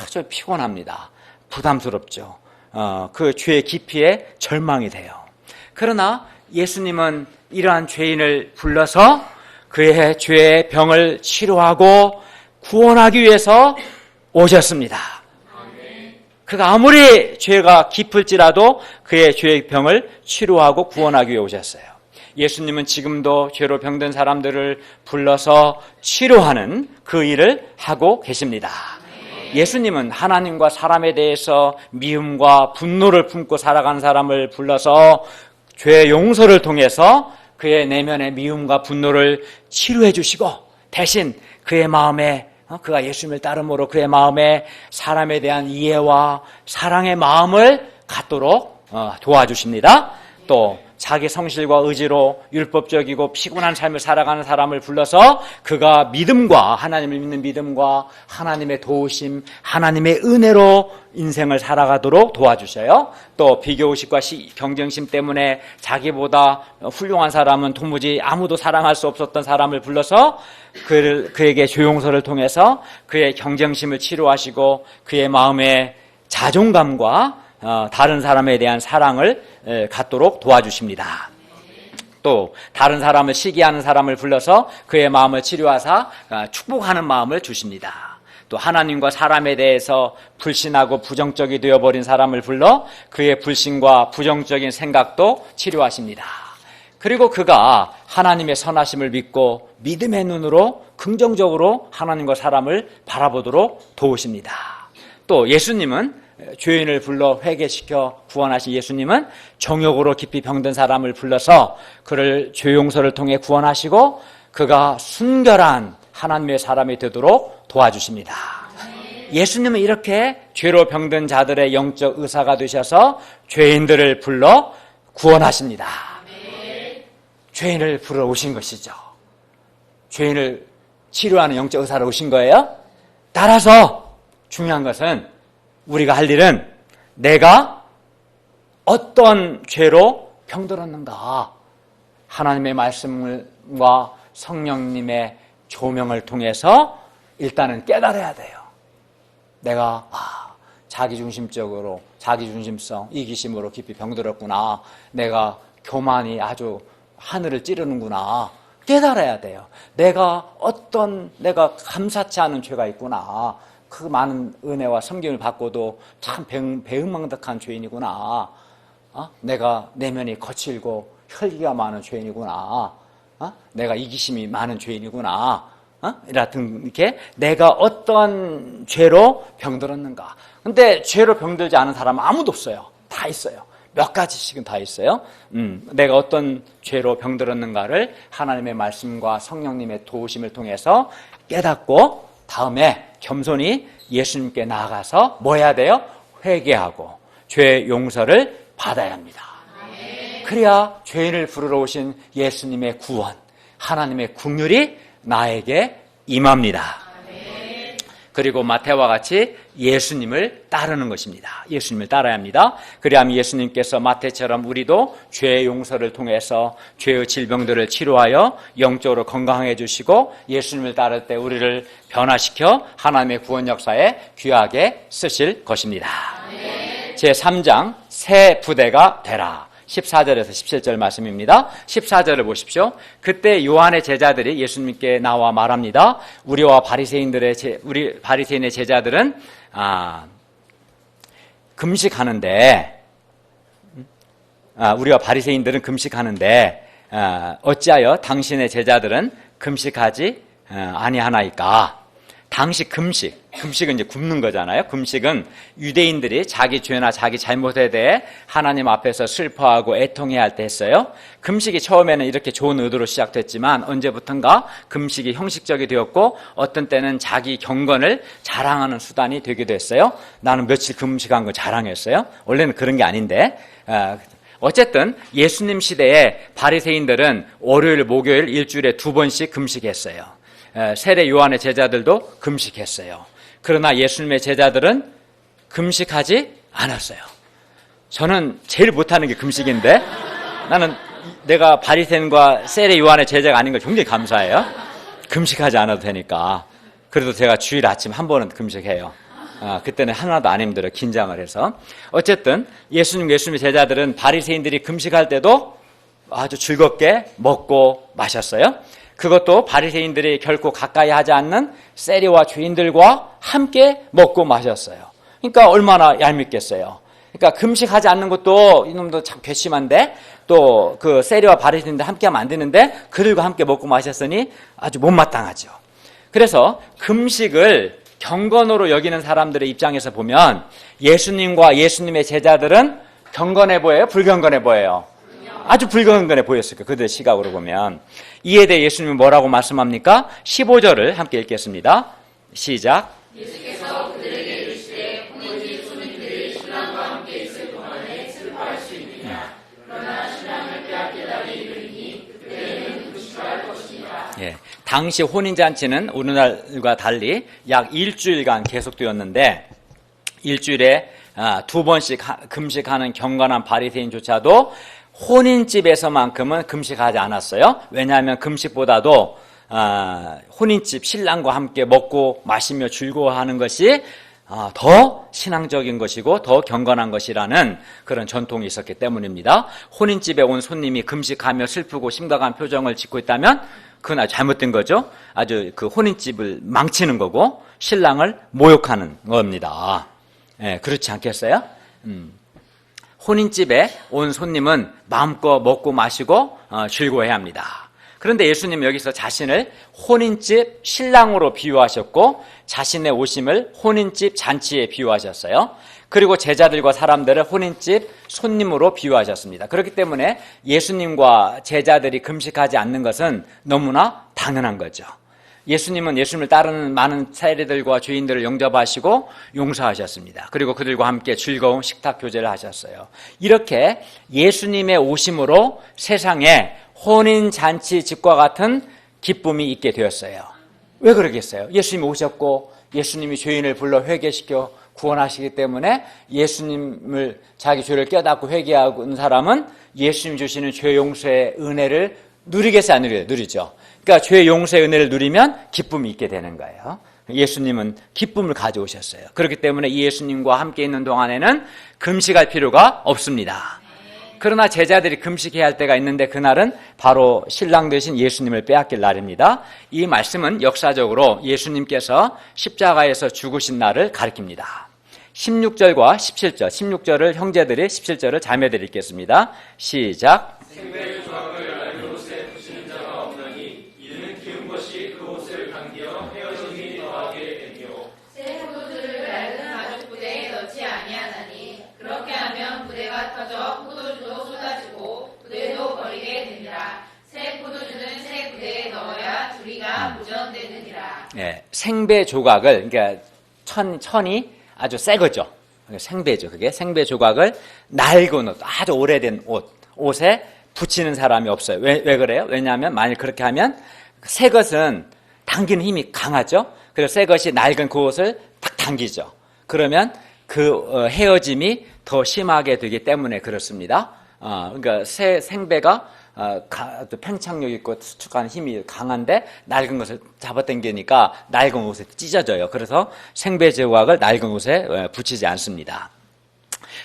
좀 피곤합니다. 부담스럽죠. 그 죄의 깊이에 절망이 돼요. 그러나 예수님은 이러한 죄인을 불러서 그의 죄의 병을 치료하고 구원하기 위해서 오셨습니다. 그가 아무리 죄가 깊을지라도 그의 죄의 병을 치료하고 구원하기 위해 오셨어요. 예수님은 지금도 죄로 병든 사람들을 불러서 치료하는 그 일을 하고 계십니다. 예수님은 하나님과 사람에 대해서 미움과 분노를 품고 살아가는 사람을 불러서 죄의 용서를 통해서 그의 내면의 미움과 분노를 치료해 주시고 대신 그의 마음에 그가 예수님을 따름으로 그의 마음에 사람에 대한 이해와 사랑의 마음을 갖도록 도와주십니다. 또 자기 성실과 의지로 율법적이고 피곤한 삶을 살아가는 사람을 불러서 그가 믿음과 하나님을 믿는 믿음과 하나님의 도우심, 하나님의 은혜로 인생을 살아가도록 도와주셔요. 또 비교의식과 경쟁심 때문에 자기보다 훌륭한 사람은 도무지 아무도 사랑할 수 없었던 사람을 불러서 그에게 죄용서를 통해서 그의 경쟁심을 치료하시고 그의 마음의 자존감과 다른 사람에 대한 사랑을 갖도록 도와주십니다. 또 다른 사람을 시기하는 사람을 불러서 그의 마음을 치료하사 축복하는 마음을 주십니다. 또 하나님과 사람에 대해서 불신하고 부정적이 되어버린 사람을 불러 그의 불신과 부정적인 생각도 치료하십니다. 그리고 그가 하나님의 선하심을 믿고 믿음의 눈으로 긍정적으로 하나님과 사람을 바라보도록 도우십니다. 또 예수님은 죄인을 불러 회개시켜 구원하신 예수님은 정욕으로 깊이 병든 사람을 불러서 그를 죄 용서를 통해 구원하시고 그가 순결한 하나님의 사람이 되도록 도와주십니다. 예수님은 이렇게 죄로 병든 자들의 영적 의사가 되셔서 죄인들을 불러 구원하십니다. 죄인을 부르러 오신 것이죠. 죄인을 치료하는 영적 의사로 오신 거예요. 따라서 중요한 것은 우리가 할 일은 내가 어떤 죄로 병들었는가 하나님의 말씀과 성령님의 조명을 통해서 일단은 깨달아야 돼요. 내가 자기중심적으로 자기중심성 이기심으로 깊이 병들었구나. 내가 교만이 아주 하늘을 찌르는구나. 깨달아야 돼요. 내가 감사치 않은 죄가 있구나. 그 많은 은혜와 섬김을 받고도 참 배은망덕한 죄인이구나. 내가 내면이 거칠고 혈기가 많은 죄인이구나. 내가 이기심이 많은 죄인이구나. 이렇게 내가 어떤 죄로 병들었는가. 근데 죄로 병들지 않은 사람은 아무도 없어요. 다 있어요. 몇 가지씩은 다 있어요. 내가 어떤 죄로 병들었는가를 하나님의 말씀과 성령님의 도우심을 통해서 깨닫고 다음에 겸손히 예수님께 나아가서 뭐 해야 돼요? 회개하고 죄 용서를 받아야 합니다. 그래야 죄인을 부르러 오신 예수님의 구원, 하나님의 긍휼이 나에게 임합니다. 그리고 마태와 같이 예수님을 따르는 것입니다. 예수님을 따라야 합니다. 그래야만 예수님께서 마태처럼 우리도 죄의 용서를 통해서 죄의 질병들을 치료하여 영적으로 건강해 주시고 예수님을 따를 때 우리를 변화시켜 하나님의 구원 역사에 귀하게 쓰실 것입니다. 제3장 새 부대가 되라. 14절에서 17절 말씀입니다. 14절을 보십시오. 그때 요한의 제자들이 예수님께 나와 말합니다. 우리 바리새인의 제자들은 금식하는데 우리와 바리새인들은 금식하는데 어찌하여 당신의 제자들은 금식하지 아니하나이까? 당시 금식은 이제 굶는 거잖아요. 금식은 유대인들이 자기 죄나 자기 잘못에 대해 하나님 앞에서 슬퍼하고 애통해야 할 때 했어요. 금식이 처음에는 이렇게 좋은 의도로 시작됐지만 언제부턴가 금식이 형식적이 되었고 어떤 때는 자기 경건을 자랑하는 수단이 되기도 했어요. 나는 며칠 금식한 거 자랑했어요. 원래는 그런 게 아닌데 어쨌든 예수님 시대에 바리새인들은 월요일, 목요일 일주일에 2번씩 금식했어요. 세례 요한의 제자들도 금식했어요. 그러나 예수님의 제자들은 금식하지 않았어요. 저는 제일 못하는 게 금식인데 나는 내가 바리새인과 세례 요한의 제자가 아닌 걸 굉장히 감사해요. 금식하지 않아도 되니까. 그래도 제가 주일 아침 한 번은 금식해요. 그때는 하나도 안 힘들어요. 긴장을 해서. 어쨌든 예수님의 제자들은 바리새인들이 금식할 때도 아주 즐겁게 먹고 마셨어요. 그것도 바리새인들이 결코 가까이 하지 않는 세리와 죄인들과 함께 먹고 마셨어요. 그러니까 얼마나 얄밉겠어요. 그러니까 금식하지 않는 것도 이놈도 참 괘씸한데 또 그 세리와 바리새인들 함께 하면 안 되는데 그들과 함께 먹고 마셨으니 아주 못마땅하죠. 그래서 금식을 경건으로 여기는 사람들의 입장에서 보면 예수님과 예수님의 제자들은 경건해 보여요? 불경건해 보여요? 아주 불경건해 보였을 거예요. 그들의 시각으로 보면. 이에 대해 예수님은 뭐라고 말씀합니까? 15절을 함께 읽겠습니다. 시작. 예수께서 그들에게 이르시되 혼인집 손님들이 신랑과 함께 있을 동안에 슬퍼할 수 있느냐. 그러나 신랑을 빼앗기다니 이르니 그때에는 금식할 것이니라. 예, 당시 혼인잔치는 오늘날과 달리 약 일주일간 계속되었는데 일주일에 2번씩 금식하는 경건한 바리새인조차도 혼인집에서만큼은 금식하지 않았어요. 왜냐하면 금식보다도 혼인집 신랑과 함께 먹고 마시며 즐거워하는 것이 더 신앙적인 것이고 더 경건한 것이라는 그런 전통이 있었기 때문입니다. 혼인집에 온 손님이 금식하며 슬프고 심각한 표정을 짓고 있다면 그건 아주 잘못된 거죠. 아주 그 혼인집을 망치는 거고 신랑을 모욕하는 겁니다. 예, 그렇지 않겠어요? 혼인집에 온 손님은 마음껏 먹고 마시고 즐거워해야 합니다. 그런데 예수님은 여기서 자신을 혼인집 신랑으로 비유하셨고 자신의 오심을 혼인집 잔치에 비유하셨어요. 그리고 제자들과 사람들을 혼인집 손님으로 비유하셨습니다. 그렇기 때문에 예수님과 제자들이 금식하지 않는 것은 너무나 당연한 거죠. 예수님은 예수님을 따르는 많은 세리들과 죄인들을 영접하시고 용서하셨습니다. 그리고 그들과 함께 즐거운 식탁 교제를 하셨어요. 이렇게 예수님의 오심으로 세상에 혼인잔치 집과 같은 기쁨이 있게 되었어요. 왜 그러겠어요? 예수님이 오셨고 예수님이 죄인을 불러 회개시켜 구원하시기 때문에 예수님을 자기 죄를 깨닫고 회개하는 사람은 예수님 주시는 죄 용서의 은혜를 누리겠어요? 안 누리죠? 그러니까 죄 용서의 은혜를 누리면 기쁨이 있게 되는 거예요. 예수님은 기쁨을 가져오셨어요. 그렇기 때문에 이 예수님과 함께 있는 동안에는 금식할 필요가 없습니다. 그러나 제자들이 금식해야 할 때가 있는데 그날은 바로 신랑 되신 예수님을 빼앗길 날입니다. 이 말씀은 역사적으로 예수님께서 십자가에서 죽으신 날을 가리킵니다. 16절과 17절, 16절을 형제들이 17절을 자매들이 읽겠습니다. 시작. 생명의 조각을 낡은 옷에 붙이는 자가 없나니 이는 기운 것이 그 옷을 당겨 헤어짐이 더하게 되며 새 포도주를 낡은 가죽 부대에 넣지 아니하나니 그렇게 하면 부대가 터져 포도주도 쏟아지고 부대도 버리게 되니라. 새 포도주는 새 부대에 넣어야 주리가 보존되느니라. 예, 생배 조각을 그러니까 천이 아주 새 거죠. 생배죠. 그게 생배 조각을 낡은 옷, 아주 오래된 옷에 붙이는 사람이 없어요. 왜 그래요? 왜냐하면 만일 그렇게 하면 새 것은 당기는 힘이 강하죠. 그래서 새 것이 낡은 그 옷을 딱 당기죠. 그러면 그 헤어짐이 더 심하게 되기 때문에 그렇습니다. 그러니까 새 생배가 팽창력 있고 수축하는 힘이 강한데 낡은 것을 잡아당기니까 낡은 옷에 찢어져요. 그래서 생배 조각을 낡은 옷에 붙이지 않습니다.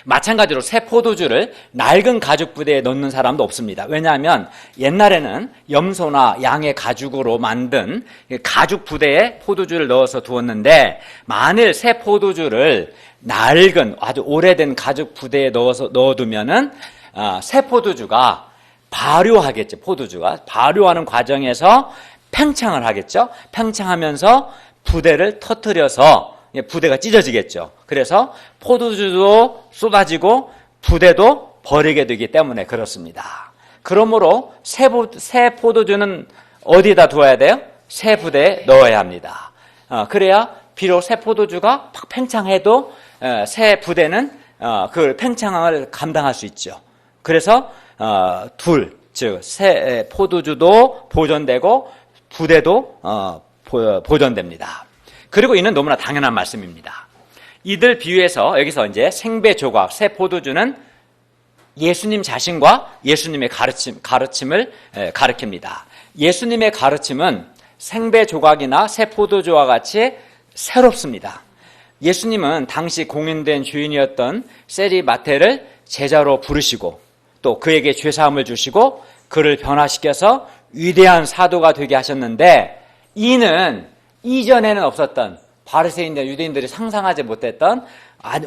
마찬가지로 새 포도주를 낡은 가죽 부대에 넣는 사람도 없습니다. 왜냐하면 옛날에는 염소나 양의 가죽으로 만든 가죽 부대에 포도주를 넣어서 두었는데 만일 새 포도주를 낡은 아주 오래된 가죽 부대에 넣어두면은 새 포도주가 발효하겠죠. 포도주가 발효하는 과정에서 팽창을 하겠죠. 팽창하면서 부대를 터뜨려서 부대가 찢어지겠죠. 그래서 포도주도 쏟아지고 부대도 버리게 되기 때문에 그렇습니다. 그러므로 새 포도주는 어디다 두어야 돼요? 새 부대에 넣어야 합니다. 그래야 비록 새 포도주가 팍 팽창해도 새 부대는 그 팽창을 감당할 수 있죠. 그래서 새 포도주도 보존되고 부대도 보존됩니다. 그리고 이는 너무나 당연한 말씀입니다. 이들 비유에서 여기서 이제 생배조각, 새 포도주는 예수님 자신과 예수님의 가르침을 가르칩니다. 예수님의 가르침은 생배조각이나 새 포도주와 같이 새롭습니다. 예수님은 당시 공인된 주인이었던 세리마태를 제자로 부르시고 또 그에게 죄사함을 주시고 그를 변화시켜서 위대한 사도가 되게 하셨는데, 이는 이전에는 없었던 바리새인들, 유대인들이 상상하지 못했던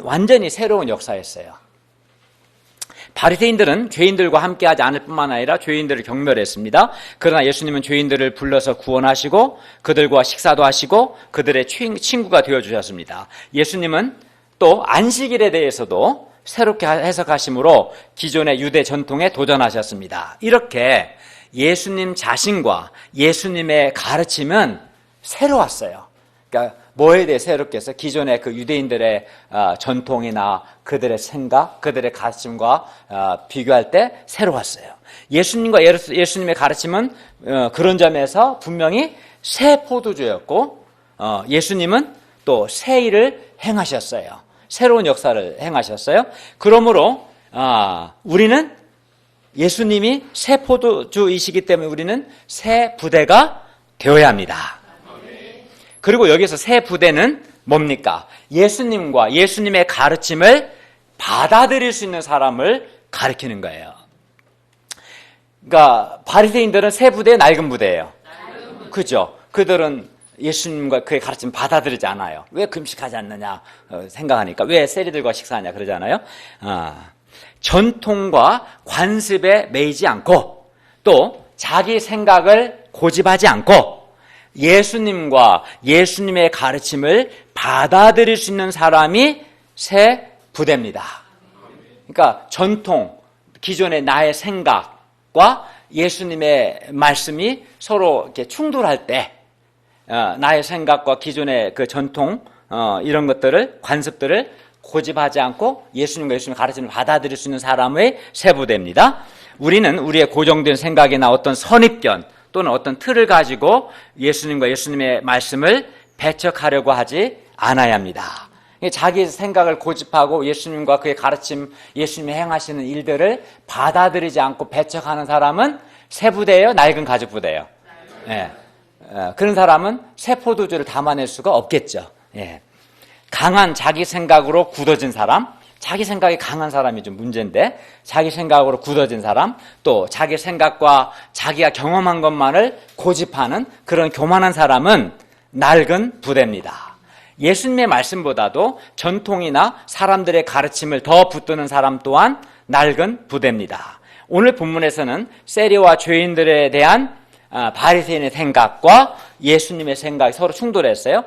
완전히 새로운 역사였어요. 바리새인들은 죄인들과 함께하지 않을 뿐만 아니라 죄인들을 경멸했습니다. 그러나 예수님은 죄인들을 불러서 구원하시고 그들과 식사도 하시고 그들의 친구가 되어주셨습니다. 예수님은 또 안식일에 대해서도 새롭게 해석하심으로 기존의 유대 전통에 도전하셨습니다. 이렇게 예수님 자신과 예수님의 가르침은 새로웠어요. 그러니까 뭐에 대해 새롭게 해서 기존의 그 유대인들의 전통이나 그들의 생각, 그들의 가르침과 비교할 때 새로웠어요. 예수님과 예수님의 가르침은 그런 점에서 분명히 새 포도주였고, 예수님은 또 새 일을 행하셨어요. 새로운 역사를 행하셨어요. 그러므로 우리는 예수님이 새 포도주이시기 때문에 우리는 새 부대가 되어야 합니다. 그리고 여기서 새 부대는 뭡니까? 예수님과 예수님의 가르침을 받아들일 수 있는 사람을 가르치는 거예요. 그러니까 바리새인들은 새 부대의 낡은 부대예요. 그죠? 그들은 예수님과 그의 가르침 받아들이지 않아요. 왜 금식하지 않느냐 생각하니까, 왜 세리들과 식사하냐 그러잖아요. 전통과 관습에 매이지 않고 또 자기 생각을 고집하지 않고 예수님과 예수님의 가르침을 받아들일 수 있는 사람이 새 부대입니다. 그러니까 전통, 기존의 나의 생각과 예수님의 말씀이 서로 이렇게 충돌할 때 나의 생각과 기존의 그 전통 이런 것들을, 관습들을 고집하지 않고 예수님과 예수님의 가르침을 받아들일 수 있는 사람의 새 부대입니다. 우리는 우리의 고정된 생각이나 어떤 선입견 또는 어떤 틀을 가지고 예수님과 예수님의 말씀을 배척하려고 하지 않아야 합니다. 자기 생각을 고집하고 예수님과 그의 가르침, 예수님이 행하시는 일들을 받아들이지 않고 배척하는 사람은 새 부대예요? 낡은 가죽 부대예요? 예. 그런 사람은 새 포도주를 담아낼 수가 없겠죠. 예. 강한 자기 생각으로 굳어진 사람, 자기 생각이 강한 사람이 좀 문제인데, 자기 생각으로 굳어진 사람, 또 자기 생각과 자기가 경험한 것만을 고집하는 그런 교만한 사람은 낡은 부대입니다. 예수님의 말씀보다도 전통이나 사람들의 가르침을 더 붙드는 사람 또한 낡은 부대입니다. 오늘 본문에서는 세리와 죄인들에 대한 바리새인의 생각과 예수님의 생각이 서로 충돌했어요.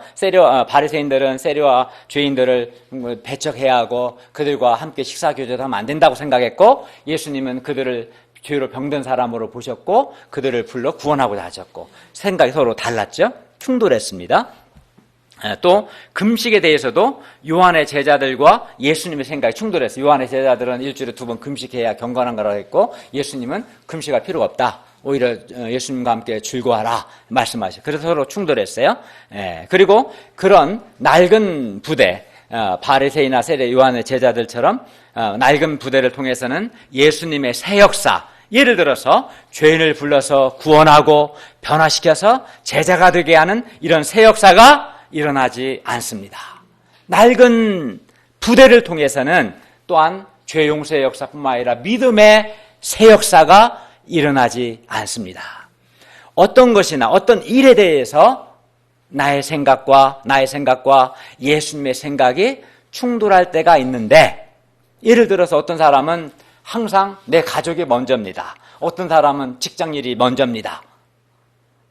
바리새인들은 세리와 죄인들을 배척해야 하고 그들과 함께 식사 교제도 하면 안 된다고 생각했고, 예수님은 그들을 죄로 병든 사람으로 보셨고 그들을 불러 구원하고자 하셨고, 생각이 서로 달랐죠. 충돌했습니다. 또 금식에 대해서도 요한의 제자들과 예수님의 생각이 충돌했어요. 요한의 제자들은 일주일에 2번 금식해야 경건한 거라고 했고, 예수님은 금식할 필요가 없다, 오히려 예수님과 함께 즐거워하라 말씀하시죠. 그래서 서로 충돌했어요. 그리고 그런 낡은 부대, 바리새인이나 세리, 요한의 제자들처럼 낡은 부대를 통해서는 예수님의 새 역사, 예를 들어서 죄인을 불러서 구원하고 변화시켜서 제자가 되게 하는 이런 새 역사가 일어나지 않습니다. 낡은 부대를 통해서는 또한 죄 용서의 역사뿐만 아니라 믿음의 새 역사가 일어나지 않습니다. 어떤 것이나 어떤 일에 대해서 나의 생각과 예수님의 생각이 충돌할 때가 있는데, 예를 들어서 어떤 사람은 항상 내 가족이 먼저입니다. 어떤 사람은 직장일이 먼저입니다.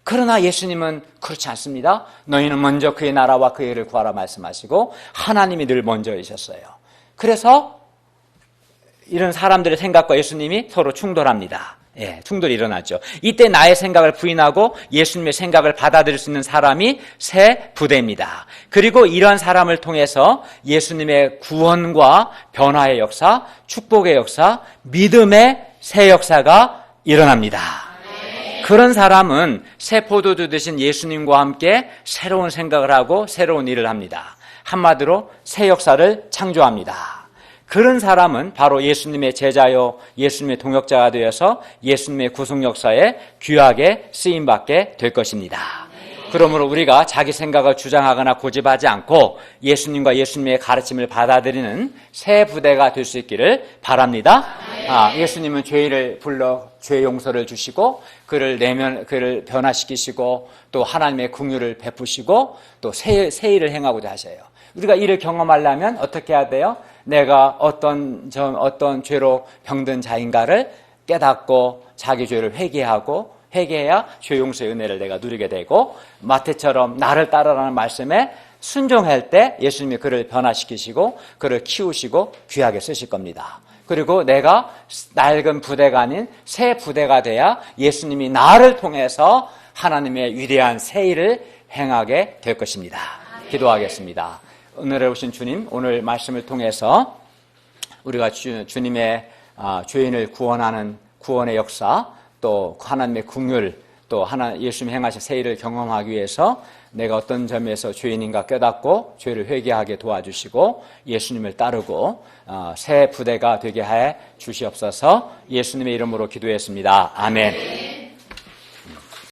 그러나 예수님은 그렇지 않습니다. 너희는 먼저 그의 나라와 그의 의를 구하라 말씀하시고 하나님이 늘 먼저이셨어요. 그래서 이런 사람들의 생각과 예수님이 서로 충돌합니다. 충돌이 일어나죠. 이때 나의 생각을 부인하고 예수님의 생각을 받아들일 수 있는 사람이 새 부대입니다. 그리고 이러한 사람을 통해서 예수님의 구원과 변화의 역사, 축복의 역사, 믿음의 새 역사가 일어납니다. 그런 사람은 새 포도주 드신 예수님과 함께 새로운 생각을 하고 새로운 일을 합니다. 한마디로 새 역사를 창조합니다. 그런 사람은 바로 예수님의 제자요 예수님의 동역자가 되어서 예수님의 구속 역사에 귀하게 쓰임받게 될 것입니다. 그러므로 우리가 자기 생각을 주장하거나 고집하지 않고 예수님과 예수님의 가르침을 받아들이는 새 부대가 될 수 있기를 바랍니다. 예수님은 죄인을 불러 죄 용서를 주시고 그를 변화시키시고 또 하나님의 긍휼을 베푸시고 또 새 일을 행하고자 하셔요. 우리가 이를 경험하려면 어떻게 해야 돼요? 내가 어떤 죄로 병든 자인가를 깨닫고 자기 죄를 회개해야 죄 용서의 은혜를 내가 누리게 되고, 마태처럼 나를 따르라는 말씀에 순종할 때 예수님이 그를 변화시키시고 그를 키우시고 귀하게 쓰실 겁니다. 그리고 내가 낡은 부대가 아닌 새 부대가 돼야 예수님이 나를 통해서 하나님의 위대한 새 일을 행하게 될 것입니다. 기도하겠습니다. 오늘에 오신 주님, 오늘 말씀을 통해서 우리가 주님의 죄인을 구원하는 구원의 역사, 또 하나님의 긍휼, 또 예수님이 행하신 새 일을 경험하기 위해서 내가 어떤 점에서 죄인인가 깨닫고 죄를 회개하게 도와주시고 예수님을 따르고 새 부대가 되게 해 주시옵소서. 예수님의 이름으로 기도했습니다. 아멘.